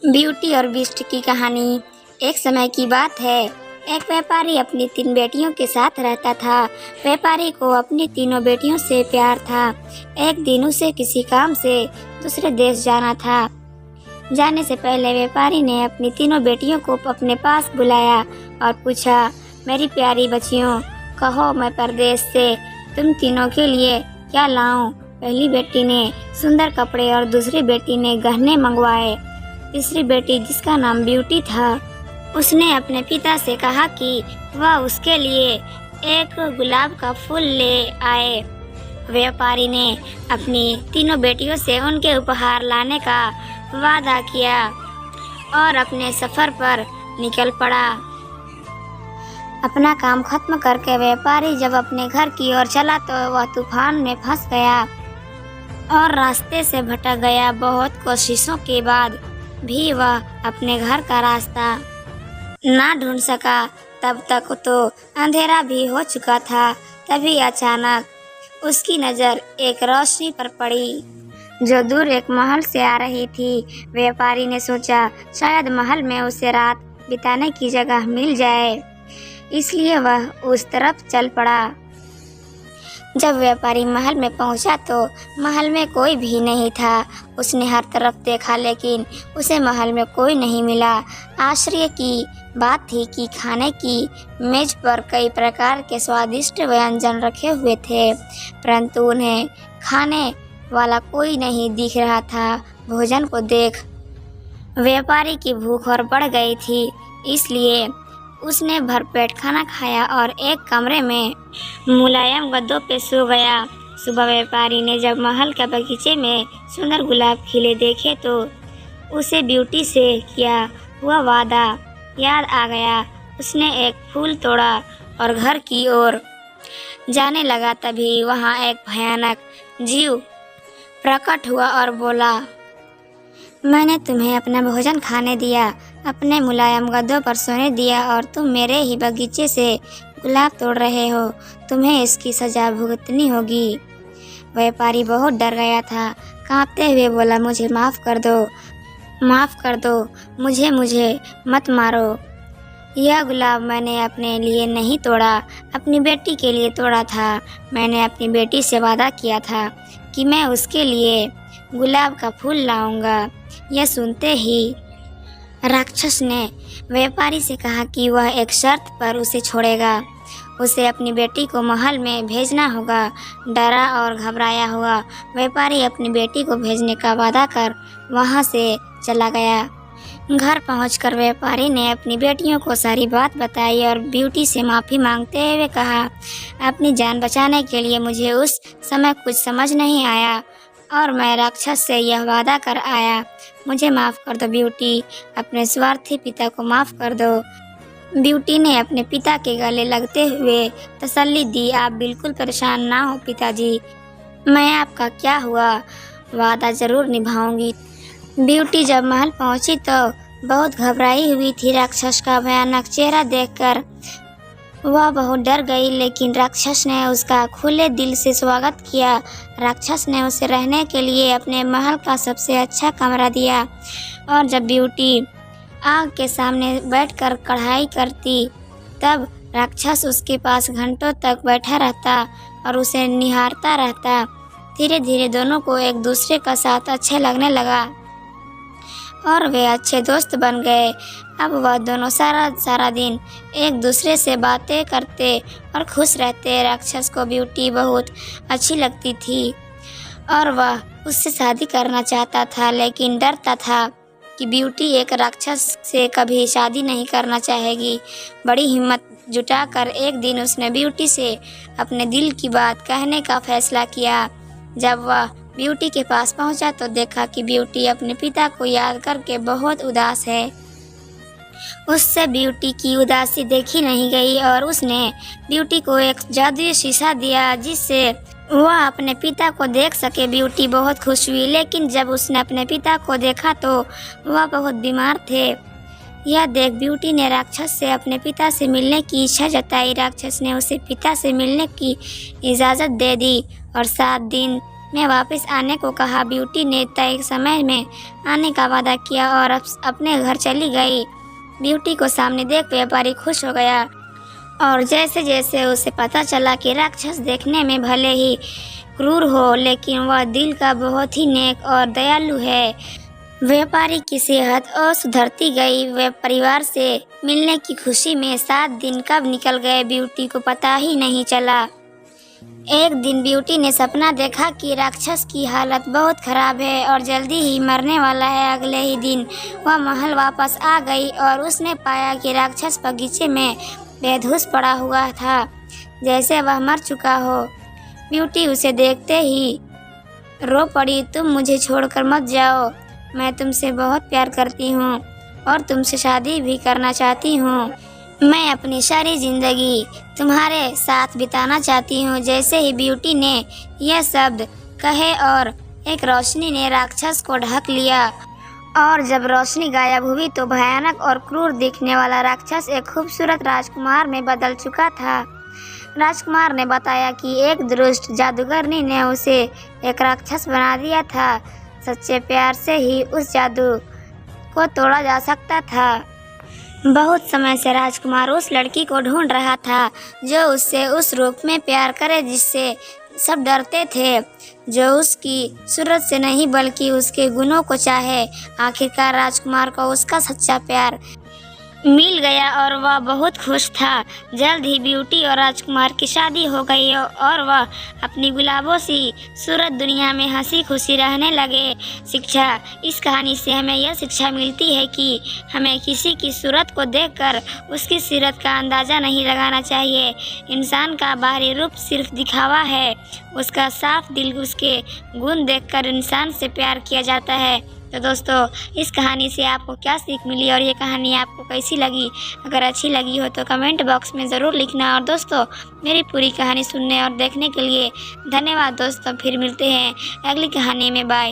Beauty और beast की कहानी। एक समय की बात है, एक व्यापारी अपनी 3 बेटियों के साथ रहता था। व्यापारी को अपनी तीनों बेटियों से प्यार था। एक दिन उसे किसी काम से दूसरे देश जाना था। जाने से पहले व्यापारी ने अपनी तीनों बेटियों को अपने पास बुलाया और पूछा, मेरी प्यारी बच्चियों, कहो मैं परदेश से तुम तीनों के लिए क्या लाऊं? पहली बेटी ने सुंदर कपड़े और दूसरी बेटी ने गहने मंगवाए। तीसरी बेटी, जिसका नाम ब्यूटी था, उसने अपने पिता से कहा कि वह उसके लिए एक गुलाब का फूल ले आए। व्यापारी ने अपनी तीनों बेटियों से उनके उपहार लाने का वादा किया और अपने सफर पर निकल पड़ा। अपना काम खत्म करके व्यापारी जब अपने घर की ओर चला तो वह तूफान में फंस गया और रास्ते से भटक गया। बहुत कोशिशों के बाद भी वह अपने घर का रास्ता ना ढूंढ सका। तब तक तो अंधेरा भी हो चुका था। तभी अचानक उसकी नज़र एक रोशनी पर पड़ी जो दूर एक महल से आ रही थी। व्यापारी ने सोचा, शायद महल में उसे रात बिताने की जगह मिल जाए, इसलिए वह उस तरफ चल पड़ा। जब व्यापारी महल में पहुंचा तो महल में कोई भी नहीं था। उसने हर तरफ देखा लेकिन उसे महल में कोई नहीं मिला। आश्चर्य की बात थी कि खाने की मेज पर कई प्रकार के स्वादिष्ट व्यंजन रखे हुए थे, परंतु उन्हें खाने वाला कोई नहीं दिख रहा था। भोजन को देख व्यापारी की भूख और बढ़ गई थी, इसलिए उसने भरपेट खाना खाया और एक कमरे में मुलायम गद्दों पे सो गया। सुबह व्यापारी ने जब महल के बगीचे में सुंदर गुलाब खिले देखे तो उसे ब्यूटी से किया हुआ वादा याद आ गया। उसने एक फूल तोड़ा और घर की ओर जाने लगा। तभी वहाँ एक भयानक जीव प्रकट हुआ और बोला, मैंने तुम्हें अपना भोजन खाने दिया, अपने मुलायम गद्दों पर सोने दिया और तुम मेरे ही बगीचे से गुलाब तोड़ रहे हो। तुम्हें इसकी सज़ा भुगतनी होगी। व्यापारी बहुत डर गया था। कांपते हुए बोला, मुझे माफ़ कर दो, मुझे मत मारो। यह गुलाब मैंने अपने लिए नहीं तोड़ा, अपनी बेटी के लिए तोड़ा था। मैंने अपनी बेटी से वादा किया था कि मैं उसके लिए गुलाब का फूल लाऊंगा। यह सुनते ही राक्षस ने व्यापारी से कहा कि वह एक शर्त पर उसे छोड़ेगा। उसे अपनी बेटी को महल में भेजना होगा। डरा और घबराया हुआ व्यापारी अपनी बेटी को भेजने का वादा कर वहां से चला गया। घर पहुंचकर व्यापारी ने अपनी बेटियों को सारी बात बताई और ब्यूटी से माफ़ी मांगते हुए कहा, अपनी जान बचाने के लिए मुझे उस समय कुछ समझ नहीं आया और मैं राक्षस से यह वादा कर आया। मुझे माफ़ कर दो ब्यूटी, अपने स्वार्थी पिता को माफ़ कर दो। ब्यूटी ने अपने पिता के गले लगते हुए तसल्ली दी, आप बिल्कुल परेशान ना हो पिताजी, मैं आपका क्या हुआ वादा ज़रूर निभाऊंगी। ब्यूटी जब महल पहुंची तो बहुत घबराई हुई थी। राक्षस का भयानक चेहरा देखकर वह बहुत डर गई, लेकिन राक्षस ने उसका खुले दिल से स्वागत किया। राक्षस ने उसे रहने के लिए अपने महल का सबसे अच्छा कमरा दिया और जब ब्यूटी आग के सामने बैठकर कढ़ाई करती तब राक्षस उसके पास घंटों तक बैठा रहता और उसे निहारता रहता। धीरे धीरे दोनों को एक दूसरे का साथ अच्छा लगने लगा और वे अच्छे दोस्त बन गए। अब वह दोनों सारा दिन एक दूसरे से बातें करते और खुश रहते। राक्षस को ब्यूटी बहुत अच्छी लगती थी और वह उससे शादी करना चाहता था, लेकिन डरता था कि ब्यूटी एक राक्षस से कभी शादी नहीं करना चाहेगी। बड़ी हिम्मत जुटाकर एक दिन उसने ब्यूटी से अपने दिल की बात कहने का फैसला किया। जब वह ब्यूटी के पास पहुंचा तो देखा कि ब्यूटी अपने पिता को याद करके बहुत उदास है। उससे ब्यूटी की उदासी देखी नहीं गई और उसने ब्यूटी को एक जादुई शीशा दिया जिससे वह अपने पिता को देख सके। ब्यूटी बहुत खुश हुई, लेकिन जब उसने अपने पिता को देखा तो वह बहुत बीमार थे। यह देख ब्यूटी ने राक्षस से अपने पिता से मिलने की इच्छा जताई। राक्षस ने उसे पिता से मिलने की इजाज़त दे दी और 7 दिन में वापस आने को कहा। ब्यूटी ने तय समय में आने का वादा किया और अपने घर चली गई। ब्यूटी को सामने देख व्यापारी खुश हो गया और जैसे जैसे उसे पता चला कि राक्षस देखने में भले ही क्रूर हो लेकिन वह दिल का बहुत ही नेक और दयालु है। व्यापारी की सेहत और सुधरती गई। वे परिवार से मिलने की खुशी में 7 दिन कब निकल गए ब्यूटी को पता ही नहीं चला। एक दिन ब्यूटी ने सपना देखा कि राक्षस की हालत बहुत खराब है और जल्दी ही मरने वाला है। अगले ही दिन वह महल वापस आ गई और उसने पाया कि राक्षस बगीचे में बेहोश पड़ा हुआ था, जैसे वह मर चुका हो। ब्यूटी उसे देखते ही रो पड़ी, तुम मुझे छोड़कर मत जाओ, मैं तुमसे बहुत प्यार करती हूँ और तुमसे शादी भी करना चाहती हूँ। मैं अपनी सारी जिंदगी तुम्हारे साथ बिताना चाहती हूँ। जैसे ही ब्यूटी ने यह शब्द कहे और एक रोशनी ने राक्षस को ढक लिया और जब रोशनी गायब हुई तो भयानक और क्रूर दिखने वाला राक्षस एक खूबसूरत राजकुमार में बदल चुका था। राजकुमार ने बताया कि एक दुष्ट जादूगरनी ने उसे एक राक्षस बना दिया था। सच्चे प्यार से ही उस जादू को तोड़ा जा सकता था। बहुत समय से राजकुमार उस लड़की को ढूंढ रहा था जो उससे उस रूप में प्यार करे जिससे सब डरते थे, जो उसकी सूरत से नहीं बल्कि उसके गुणों को चाहे। आखिरकार राजकुमार को उसका सच्चा प्यार मिल गया और वह बहुत खुश था। जल्द ही ब्यूटी और राजकुमार की शादी हो गई और वह अपनी गुलाबों सी सूरत दुनिया में हंसी खुशी रहने लगे। शिक्षा, इस कहानी से हमें यह शिक्षा मिलती है कि हमें किसी की सूरत को देखकर उसकी सीरत का अंदाज़ा नहीं लगाना चाहिए। इंसान का बाहरी रूप सिर्फ दिखावा है, उसका साफ दिल, उसके गुण देखकर इंसान से प्यार किया जाता है। तो दोस्तों, इस कहानी से आपको क्या सीख मिली और ये कहानी आपको कैसी लगी? अगर अच्छी लगी हो तो कमेंट बॉक्स में ज़रूर लिखना। और दोस्तों, मेरी पूरी कहानी सुनने और देखने के लिए धन्यवाद दोस्तों। फिर मिलते हैं अगली कहानी में। बाय।